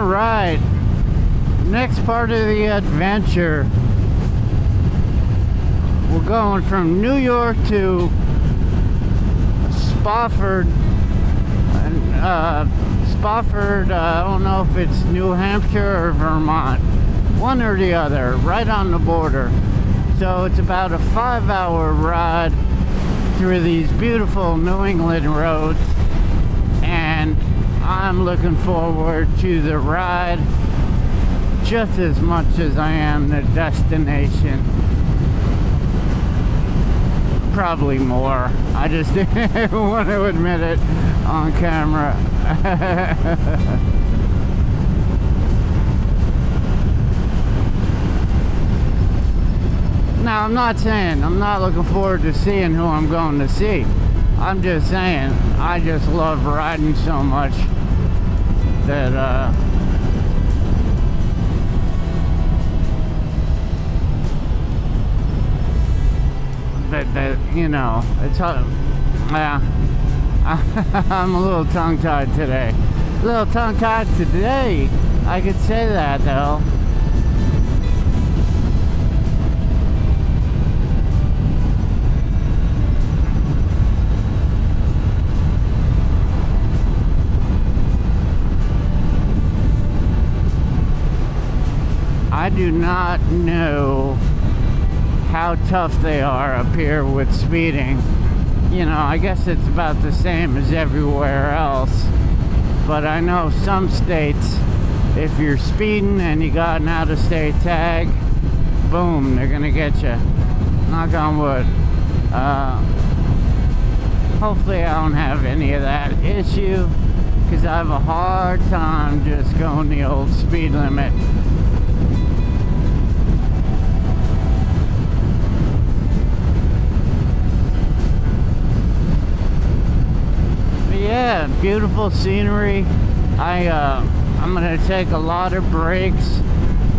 All right, next part of the adventure. We're going from New York to Spofford. Spofford, I don't know if it's New Hampshire or Vermont. One or the other, right on the border. So it's about a 5-hour ride through these beautiful New England roads. And I'm looking forward to the ride just as much as I am the destination. Probably more. I just didn't want to admit it on camera. Now, I'm not saying I'm not looking forward to seeing who I'm going to see. I'm just saying I just love riding so much that that you know, it's yeah. I'm a little tongue-tied today. A little tongue-tied today. I could say that though. I do not know how tough they are up here with speeding. You know, I guess it's about the same as everywhere else. But I know some states, if you're speeding and you got an out-of-state tag, boom, they're gonna get you. Knock on wood. Hopefully I don't have any of that issue, because I have a hard time just going the old speed limit. Yeah, beautiful scenery. I'm gonna take a lot of breaks,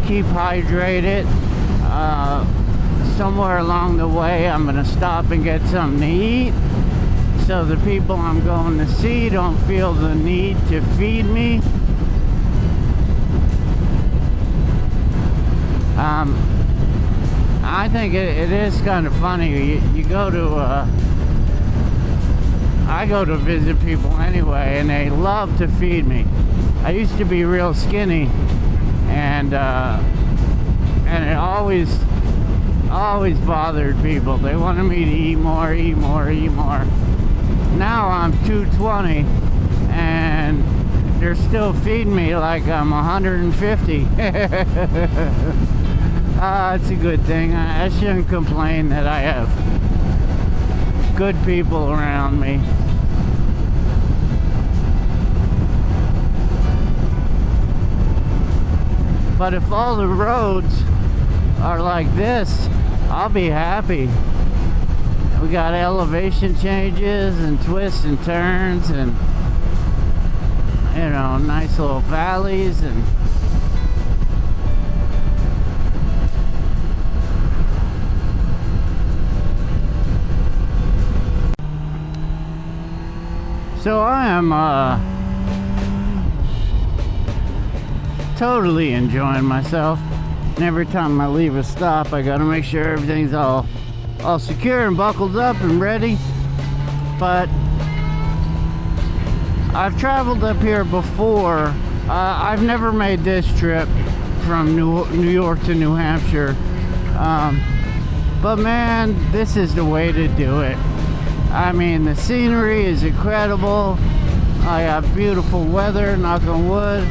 keep hydrated. Somewhere along the way I'm gonna stop and get something to eat, so the people I'm going to see don't feel the need to feed me. I think it is kind of funny. You go to I go to visit people anyway, and they love to feed me. I used to be real skinny, and it always bothered people. They wanted me to eat more, eat more, eat more. Now I'm 220, and they're still feeding me like I'm 150. It's a good thing. I shouldn't complain that I have good people around me. But if all the roads are like this, I'll be happy. We got elevation changes and twists and turns and, you know, nice little valleys and so I am totally enjoying myself. And every time I leave a stop, I gotta make sure everything's all secure and buckled up and ready. But I've traveled up here before. I've never made this trip from New York to New Hampshire. But man, this is the way to do it. I mean, the scenery is incredible. I have beautiful weather, knock on wood.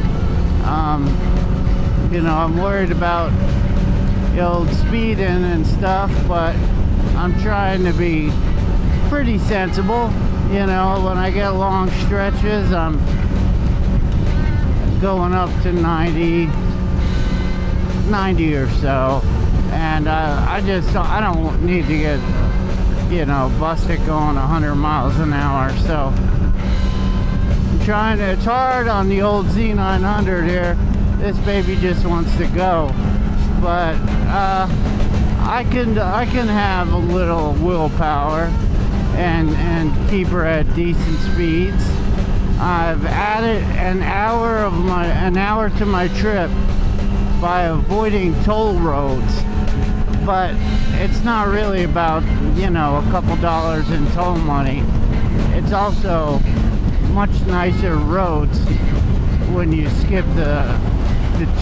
You know, I'm worried about the old speeding and stuff, but I'm trying to be pretty sensible. You know, when I get long stretches, I'm going up to 90 or so. And I don't need to get, you know, busted going 100 miles an hour. So I'm trying to, it's hard on the old Z900 here. This baby just wants to go. But I can have a little willpower and keep her at decent speeds. I've added an hour to my trip by avoiding toll roads, but it's not really about, you know, a couple dollars in toll money. It's also much nicer roads when you skip the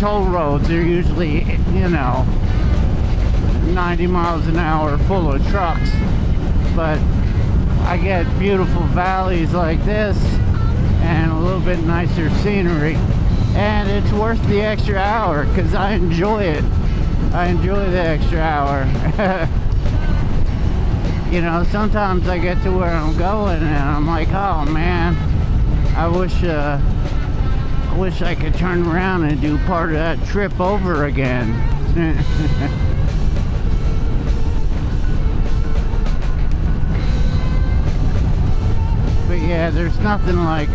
toll roads. They're usually, you know, 90 miles an hour full of trucks, but I get beautiful valleys like this and a little bit nicer scenery, and it's worth the extra hour because I enjoy it. I enjoy the extra hour. You know, sometimes I get to where I'm going and I'm like, oh man, I wish I could turn around and do part of that trip over again. But yeah, there's nothing like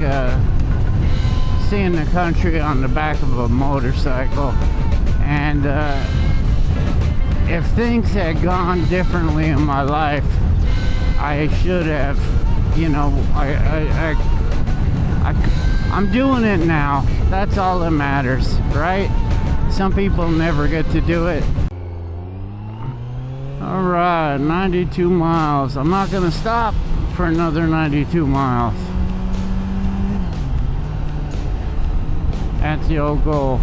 seeing the country on the back of a motorcycle. And if things had gone differently in my life, I should have, you know, I'm doing it now. That's all that matters, right? Some people never get to do it. All right, 92 miles. I'm not gonna stop for another 92 miles. That's the old goal.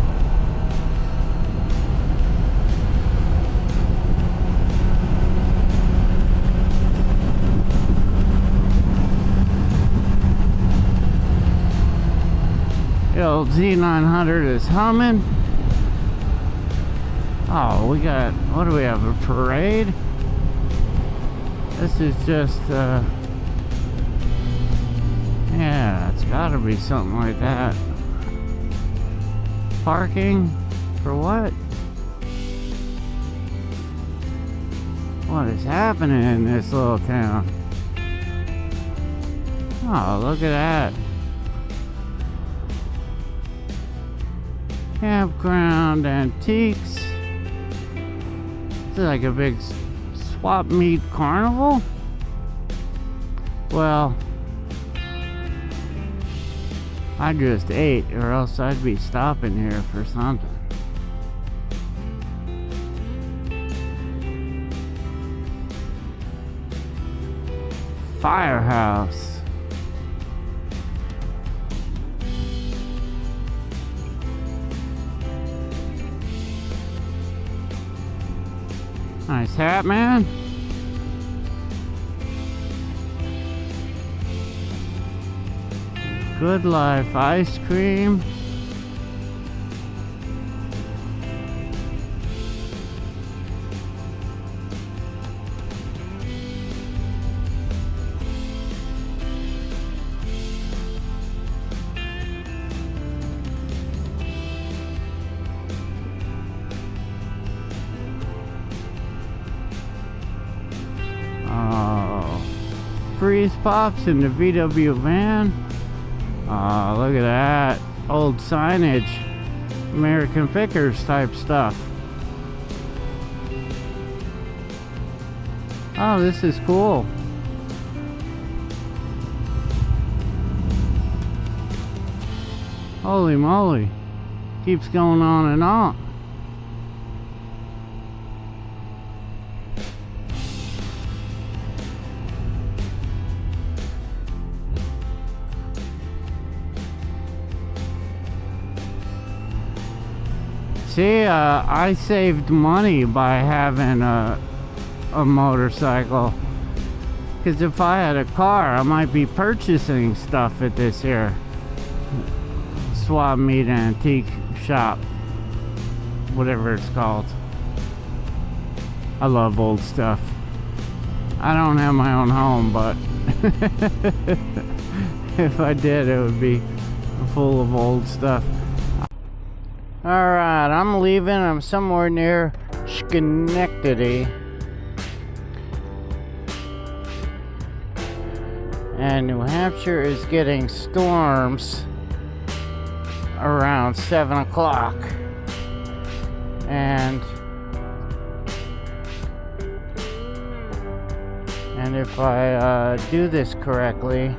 The old Z900 is humming. Oh, we got, what do we have, a parade? This is just, yeah, it's gotta be something like that. Parking? For what? What is happening in this little town? Oh, look at that. Campground Antiques. This is like a big swap meet carnival? Well, I just ate, or else I'd be stopping here for something. Firehouse. Nice hat, man. Good Life ice cream. Freeze pops in the VW van. Oh, look at that. Old signage. American Pickers type stuff. Oh, this is cool. Holy moly. Keeps going on and on. See, I saved money by having a motorcycle, because if I had a car, I might be purchasing stuff at this here swap meet antique shop, whatever it's called. I love old stuff. I don't have my own home, but if I did, it would be full of old stuff. Alright, I'm leaving. I'm somewhere near Schenectady. And New Hampshire is getting storms around 7 o'clock. And if I do this correctly,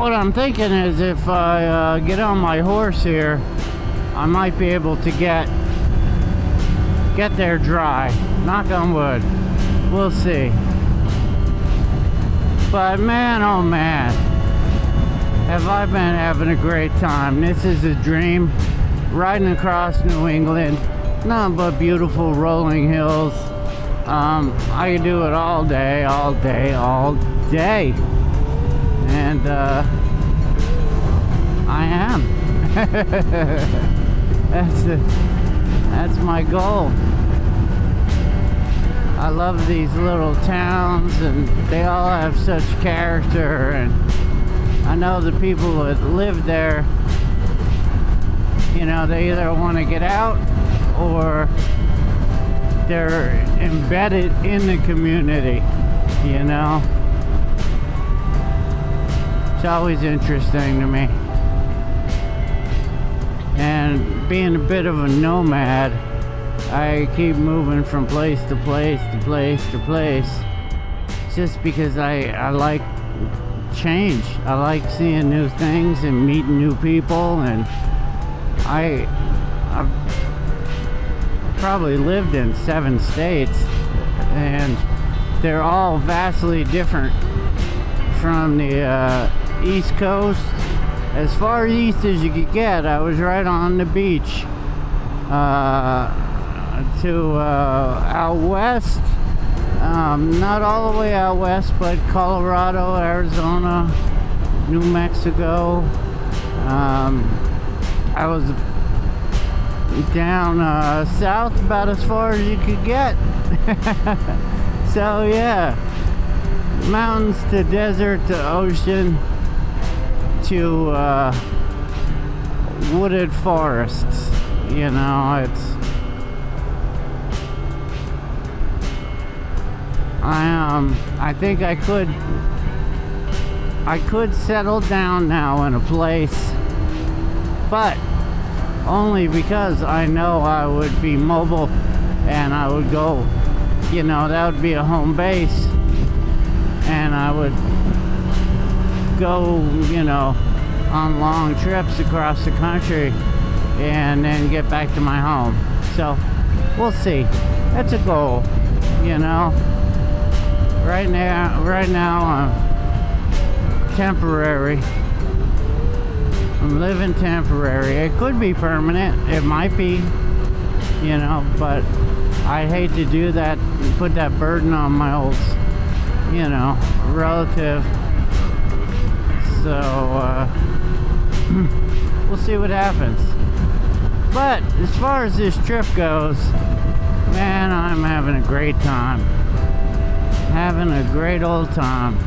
what I'm thinking is if I get on my horse here, I might be able to get there dry. Knock on wood. We'll see. But man, oh man, have I been having a great time. This is a dream. Riding across New England. Nothing but beautiful rolling hills. I could do it all day, all day, all day. And I am. That's my goal. I love these little towns, and they all have such character, and I know the people that live there, you know, they either want to get out or they're embedded in the community, you know. It's always interesting to me. And being a bit of a nomad, I keep moving from place to place to place to place just because I like change. I like seeing new things and meeting new people, and I've probably lived in 7 states, and they're all vastly different from the East Coast. As far east as you could get, I was right on the beach. To out west, not all the way out west, but Colorado, Arizona, New Mexico. I was down south about as far as you could get. So yeah, mountains to desert to ocean to wooded forests. You know, I think I could settle down now in a place, but only because I know I would be mobile and I would go, you know, that would be a home base, and I would go, you know, on long trips across the country and then get back to my home. So we'll see. That's a goal, you know. Right now I'm temporary. I'm living temporary. It could be permanent. It might be, you know, but I hate to do that and put that burden on my old, you know, relative. So we'll see what happens. But as far as this trip goes, man, I'm having a great time. Having a great old time.